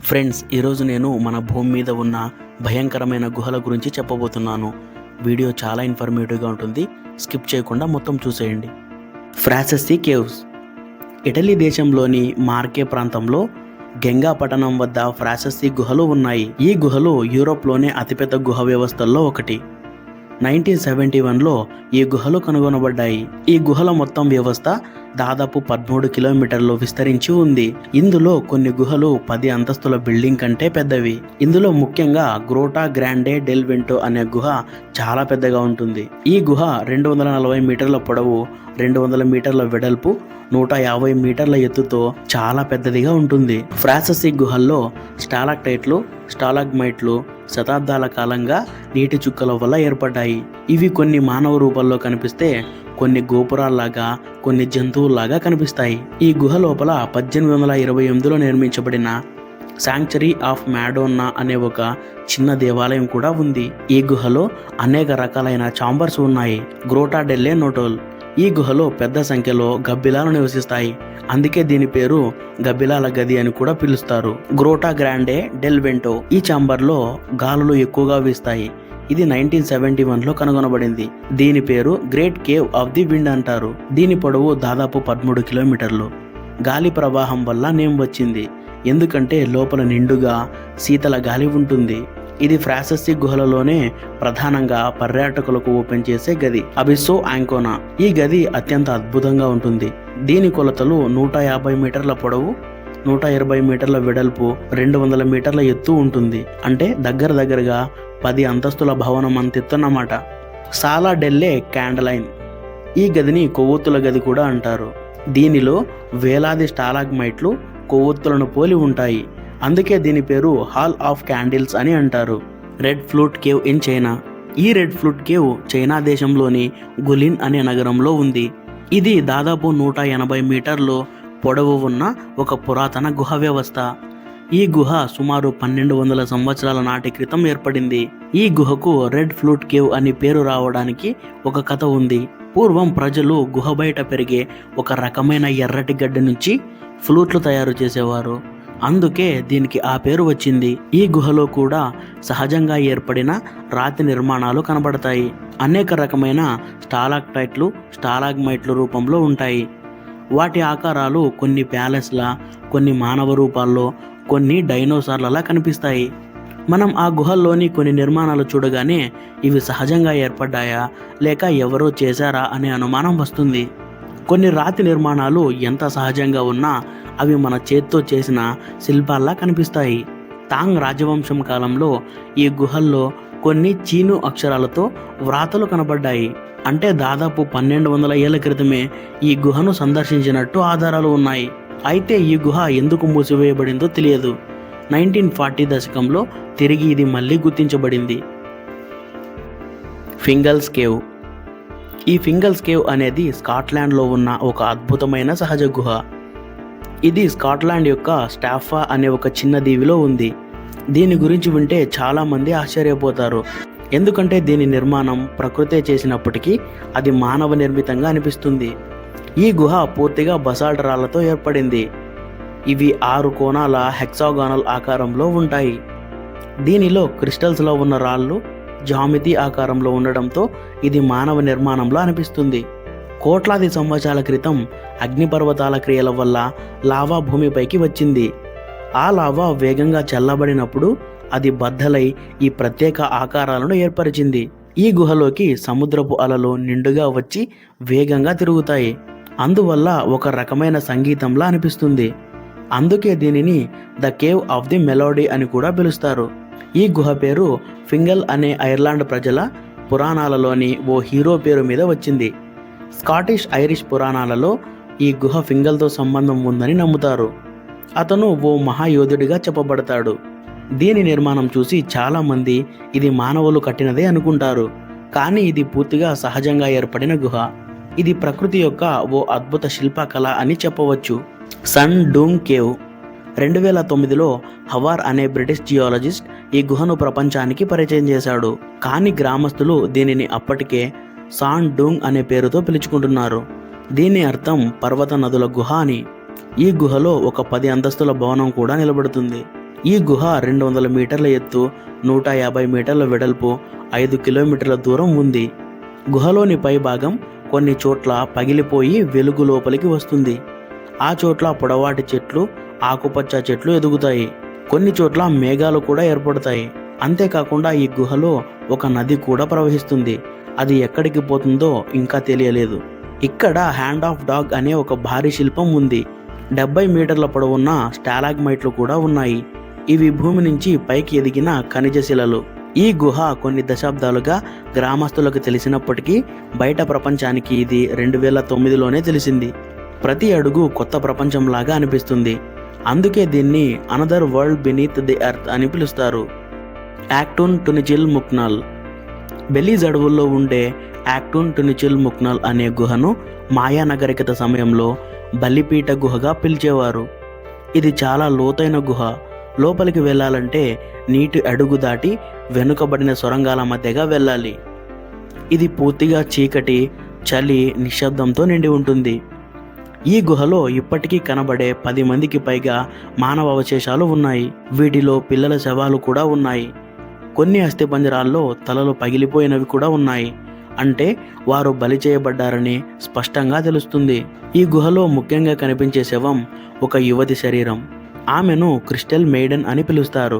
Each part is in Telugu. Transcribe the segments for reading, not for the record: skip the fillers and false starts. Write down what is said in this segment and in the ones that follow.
ఫ్రెండ్స్, ఈరోజు నేను మన భూమి మీద ఉన్న భయంకరమైన గుహల గురించి చెప్పబోతున్నాను. వీడియో చాలా ఇన్ఫర్మేటివ్గా ఉంటుంది. స్కిప్ చేయకుండా మొత్తం చూసేయండి. ఫ్రాసెస్సీ కేవ్స్. ఇటలీ దేశంలోని మార్కే ప్రాంతంలో గంగా పట్టణం వద్ద ఫ్రాసెస్సీ గుహలు ఉన్నాయి. ఈ గుహలు యూరోప్లోనే అతిపెద్ద గుహ వ్యవస్థల్లో ఒకటి. 1971లో ఈ గుహలు కనుగొనబడ్డాయి. ఈ గుహల మొత్తం వ్యవస్థ దాదాపు 13 కిలోమీటర్లు విస్తరించి ఉంది. ఇందులో కొన్ని గుహలు 10 అంతస్తుల బిల్డింగ్ కంటే పెద్దవి. ఇందులో ముఖ్యంగా గ్రోటా గ్రాండే డెల్ వెంటో అనే గుహ చాలా పెద్దగా ఉంటుంది. ఈ గుహ 240 మీటర్ల పొడవు, 200 మీటర్ల వెడల్పు, 150 మీటర్ల ఎత్తుతో చాలా పెద్దదిగా ఉంటుంది. ఫ్రాసెస్సీ గుహల్లో స్టాలాక్టైట్లు, స్టాలాగ్మైట్లు శతాబ్దాల కాలంగా నీటి చుక్కల వల్ల ఏర్పడ్డాయి. ఇవి కొన్ని మానవ రూపంలో కనిపిస్తే కొన్ని గోపురాల్లాగా, కొన్ని జంతువుల్లాగా కనిపిస్తాయి. ఈ గుహ లోపల 1828లో నిర్మించబడిన శాంక్చురీ ఆఫ్ మాడోన్నా అనే ఒక చిన్న దేవాలయం కూడా ఉంది. ఈ గుహలో అనేక రకాలైన చాంబర్స్ ఉన్నాయి. గ్రోటా డెల్లే నోటోల్. ఈ గుహలో పెద్ద సంఖ్యలో గబ్బిలాలు నివసిస్తాయి. అందుకే దీని పేరు గబ్బిలాల గది అని కూడా పిలుస్తారు. గ్రోటా గ్రాండే డెల్ వెంటో. ఈ చాంబర్లో గాలులు ఎక్కువగా వీస్తాయి. ఇది 1971లో కనుగొనబడింది. దీని పేరు great cave of the wind అంటారు. దీని పొడవు దాదాపు 13 కిలోమీటర్లు. గాలి ప్రవాహం వల్ల నేమ్ వచ్చింది, ఎందుకంటే లోపల నిండుగా శీతల గాలి ఉంటుంది. ఇది ఫ్రాసెస్సీ గుహలలోనే ప్రధానంగా పర్యాటకులకు ఓపెన్ చేసే గది. అబిస్సో ఆంకోనా. ఈ గది అత్యంత అద్భుతంగా ఉంటుంది. దీని కొలతలు 150 మీటర్ల పొడవు, 120 మీటర్ల వెడల్పు, 200 మీటర్ల ఎత్తు ఉంటుంది. అంటే దగ్గరగా 10 అంతస్తుల భవనం అంతెత్తున్నమాట. సాలా డెల్లే క్యాండలైన్. ఈ గదిని కొవ్వొత్తుల గది కూడా అంటారు. దీనిలో వేలాది స్టాలాగ్మైట్లు కొవ్వొత్తులను పోలి ఉంటాయి. అందుకే దీని పేరు హాల్ ఆఫ్ క్యాండిల్స్ అని అంటారు. Red flute cave in China. ఈ రెడ్ ఫ్లూట్ కేవ్ చైనా దేశంలోని గులిన్ అనే నగరంలో ఉంది. ఇది దాదాపు 180 మీటర్లు పొడవు ఉన్న ఒక పురాతన గుహ వ్యవస్థ. ఈ గుహ సుమారు 1200 సంవత్సరాల నాటి క్రితం ఏర్పడింది. ఈ గుహకు రెడ్ ఫ్లూట్ కేవ్ అని పేరు రావడానికి ఒక కథ ఉంది. పూర్వం ప్రజలు గుహ బయట పెరిగే ఒక రకమైన ఎర్రటి గడ్డి నుంచి ఫ్లూట్లు తయారు చేసేవారు. అందుకే దీనికి ఆ పేరు వచ్చింది. ఈ గుహలో కూడా సహజంగా ఏర్పడిన రాతి నిర్మాణాలు కనబడతాయి. అనేక రకమైన స్టాలాక్టైట్లు, స్టాలాగ్మైట్లు రూపంలో ఉంటాయి. వాటి ఆకారాలు కొన్ని ప్యాలెస్లా, కొన్ని మానవ రూపాల్లో, కొన్ని డైనోసార్లలా కనిపిస్తాయి. మనం ఆ గుహల్లోని కొన్ని నిర్మాణాలు చూడగానే ఇవి సహజంగా ఏర్పడ్డాయా లేక ఎవరో చేశారా అనే అనుమానం వస్తుంది. కొన్ని రాతి నిర్మాణాలు ఎంత సహజంగా ఉన్నా అవి మన చేత్తో చేసిన శిల్పాల్లా కనిపిస్తాయి. తాంగ్ రాజవంశం కాలంలో ఈ గుహల్లో కొన్ని చీను అక్షరాలతో వ్రాతలు కనబడ్డాయి. అంటే దాదాపు 1200 ఏళ్ల క్రితమే ఈ గుహను సందర్శించినట్టు ఆధారాలు ఉన్నాయి. అయితే ఈ గుహ ఎందుకు మూసివేయబడిందో తెలియదు. 1940 దశకంలో తిరిగి ఇది మళ్ళీ గుర్తించబడింది. ఫింగల్స్ కేవ్. ఈ ఫింగల్స్ కేవ్ అనేది స్కాట్లాండ్లో ఉన్న ఒక అద్భుతమైన సహజ గుహ. ఇది స్కాట్లాండ్ యొక్క స్టాఫా అనే ఒక చిన్న దీవిలో ఉంది. దీని గురించి వింటే చాలామంది ఆశ్చర్యపోతారు, ఎందుకంటే దీని నిర్మాణం ప్రకృతే చేసినప్పటికీ అది మానవ నిర్మితంగా అనిపిస్తుంది. ఈ గుహ పూర్తిగా బసాల్ట్ రాళ్లతో ఏర్పడింది. ఇవి 6 కోణాల హెక్సాగానల్ ఆకారంలో ఉంటాయి. దీనిలో క్రిస్టల్స్లో ఉన్న రాళ్ళు జామితి ఆకారంలో ఉండడంతో ఇది మానవ నిర్మాణంలో అనిపిస్తుంది. కోట్లాది సంవత్సరాల క్రితం అగ్నిపర్వతాల క్రియల వల్ల లావా భూమిపైకి వచ్చింది. ఆ లావా వేగంగా చల్లబడినప్పుడు అది బద్దలై ఈ ప్రత్యేక ఆకారాలను ఏర్పరిచింది. ఈ గుహలోకి సముద్రపు అలలు నిండుగా వచ్చి వేగంగా తిరుగుతాయి. అందువల్ల ఒక రకమైన సంగీతంలా అనిపిస్తుంది. అందుకే దీనిని the cave of the melody అని కూడా పిలుస్తారు. ఈ గుహ పేరు ఫింగల్ అనే ఐర్లాండ్ ప్రజల పురాణాలలోని ఓ హీరో పేరు మీద వచ్చింది. స్కాటిష్ ఐరిష్ పురాణాలలో ఈ గుహ ఫింగల్తో సంబంధం ఉందని నమ్ముతారు. అతను ఓ మహాయోధుడిగా చెప్పబడతాడు. దీని నిర్మాణం చూసి చాలామంది ఇది మానవులు కట్టినదే అనుకుంటారు, కానీ ఇది పూర్తిగా సహజంగా ఏర్పడిన గుహ. ఇది ప్రకృతి యొక్క ఓ అద్భుత శిల్పకళ అని చెప్పవచ్చు. Son Doong cave. 2009లో హవార్ అనే బ్రిటిష్ జియాలజిస్ట్ ఈ గుహను ప్రపంచానికి పరిచయం చేశాడు. కానీ గ్రామస్తులు దీనిని అప్పటికే సాన్ డూంగ్ అనే పేరుతో పిలుచుకుంటున్నారు. దీని అర్థం పర్వత నదుల గుహ అని. ఈ గుహలో ఒక 10 అంతస్తుల భవనం కూడా నిలబడుతుంది. ఈ గుహ 200 మీటర్ల ఎత్తు, 150 మీటర్ల వెడల్పు, 5 కిలోమీటర్ల దూరం ఉంది. గుహలోని పై భాగం కొన్ని చోట్ల పగిలిపోయి వెలుగు లోపలికి వస్తుంది. ఆ చోట్ల పొడవాటి చెట్లు, ఆకుపచ్చ చెట్లు ఎదుగుతాయి. కొన్ని చోట్ల మేఘాలు కూడా ఏర్పడతాయి. అంతేకాకుండా ఈ గుహలో ఒక నది కూడా ప్రవహిస్తుంది. అది ఎక్కడికి పోతుందో ఇంకా తెలియలేదు. ఇక్కడ హ్యాండ్ ఆఫ్ డాగ్ అనే ఒక భారీ శిల్పం ఉంది. 70 మీటర్ల పొడవున్న స్టాలాగ్మైట్లు కూడా ఉన్నాయి. ఇవి భూమి నుంచి పైకి ఎదిగిన ఖనిజ శిలలు. ఈ గుహ కొన్ని దశాబ్దాలుగా గ్రామస్తులకు తెలిసినప్పటికీ బయట ప్రపంచానికి ఇది 2009లోనే తెలిసింది. ప్రతి అడుగు కొత్త ప్రపంచంలాగా అనిపిస్తుంది. అందుకే దీన్ని అనదర్ వరల్డ్ బెనీత్ ది ఎర్త్ అని పిలుస్తారు. యాక్టూన్ టునిచిల్ ముక్నాల్. బెలీజ్ అడవుల్లో ఉండే యాక్టూన్ టునిచిల్ ముక్నాల్ అనే గుహను మాయా నాగరికత సమయంలో బలిపీఠ గుహగా పిలిచేవారు. ఇది చాలా లోతైన గుహ. లోపలికి వెళ్ళాలంటే నీటి అడుగు దాటి వెనుకబడిన సొరంగాల మధ్యగా వెళ్ళాలి. ఇది పూర్తిగా చీకటి, చలి, నిశ్శబ్దంతో నిండి ఉంటుంది. ఈ గుహలో ఇప్పటికీ కనబడే 10 మందికి పైగా మానవ అవశేషాలు ఉన్నాయి. వీటిలో పిల్లల శవాలు కూడా ఉన్నాయి. కొన్ని అస్థిపంజరాల్లో తలలు పగిలిపోయినవి కూడా ఉన్నాయి. అంటే వారు బలి చేయబడ్డారని స్పష్టంగా తెలుస్తుంది. ఈ గుహలో ముఖ్యంగా కనిపించే శవం ఒక యువతి శరీరం. ఆమెను క్రిస్టల్ మెయిడెన్ అని పిలుస్తారు.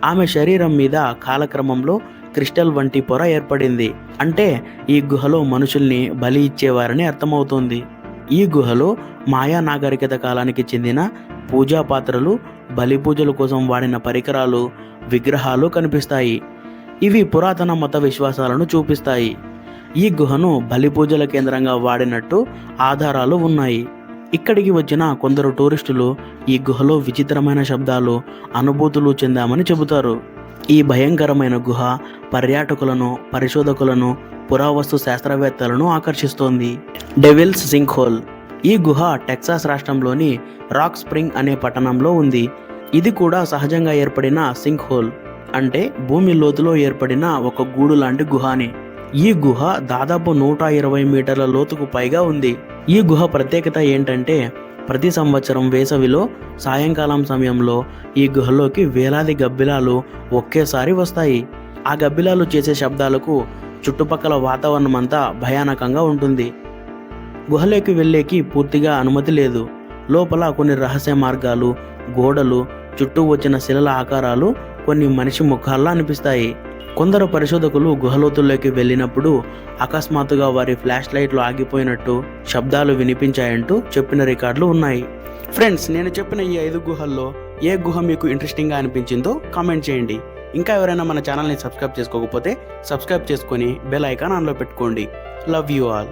ఆమె శరీరం మీద కాలక్రమంలో క్రిస్టల్ వంటి పొర ఏర్పడింది. అంటే ఈ గుహలో మనుషుల్ని బలి ఇచ్చేవారని అర్థమవుతుంది. ఈ గుహలో మాయా నాగరికత కాలానికి చెందిన పూజా పాత్రలు, బలి పూజల కోసం వాడిన పరికరాలు, విగ్రహాలు కనిపిస్తాయి. ఇవి పురాతన మత విశ్వాసాలను చూపిస్తాయి. ఈ గుహను బలి పూజల కేంద్రంగా వాడినట్టు ఆధారాలు ఉన్నాయి. ఇక్కడికి వచ్చిన కొందరు టూరిస్టులు ఈ గుహలో విచిత్రమైన శబ్దాలు, అనుభూతులు చెందామని చెబుతారు. ఈ భయంకరమైన గుహ పర్యాటకులను, పరిశోధకులను, పురావస్తు శాస్త్రవేత్తలను ఆకర్షిస్తోంది. Devil's Sinkhole. ఈ గుహ టెక్సాస్ రాష్ట్రంలోని రాక్ స్ప్రింగ్ అనే పట్టణంలో ఉంది. ఇది కూడా సహజంగా ఏర్పడిన సింక్ హోల్. అంటే భూమి లోతులో ఏర్పడిన ఒక గూడు లాంటి గుహని. ఈ గుహ దాదాపు 120 మీటర్ల లోతుకు పైగా ఉంది. ఈ గుహ ప్రత్యేకత ఏంటంటే ప్రతి సంవత్సరం వేసవిలో సాయంకాలం సమయంలో ఈ గుహలోకి వేలాది గబ్బిలాలు ఒకేసారి వస్తాయి. ఆ గబ్బిలాలు చేసే శబ్దాలకు చుట్టుపక్కల వాతావరణం అంతా భయానకంగా ఉంటుంది. గుహలోకి వెళ్ళేకి పూర్తిగా అనుమతి లేదు. లోపల కొన్ని రహస్య మార్గాలు, గోడలు, చుట్టూ వచ్చిన శిలల ఆకారాలు కొన్ని మనిషి ముఖాల్లా అనిపిస్తాయి. కొందరు పరిశోధకులు గుహలోతుల్లోకి వెళ్ళినప్పుడు అకస్మాత్తుగా వారి ఫ్లాష్ లైట్లు ఆగిపోయినట్టు, శబ్దాలు వినిపించాయంటూ చెప్పిన రికార్డులు ఉన్నాయి. ఫ్రెండ్స్, నేను చెప్పిన ఈ 5 గుహల్లో ఏ గుహ మీకు ఇంట్రెస్టింగ్గా అనిపించిందో కామెంట్ చేయండి. ఇంకా ఎవరైనా మన ఛానల్ని సబ్స్క్రైబ్ చేసుకోకపోతే సబ్స్క్రైబ్ చేసుకొని బెల్ ఐకాన్ ఆన్లో పెట్టుకోండి. Love you all.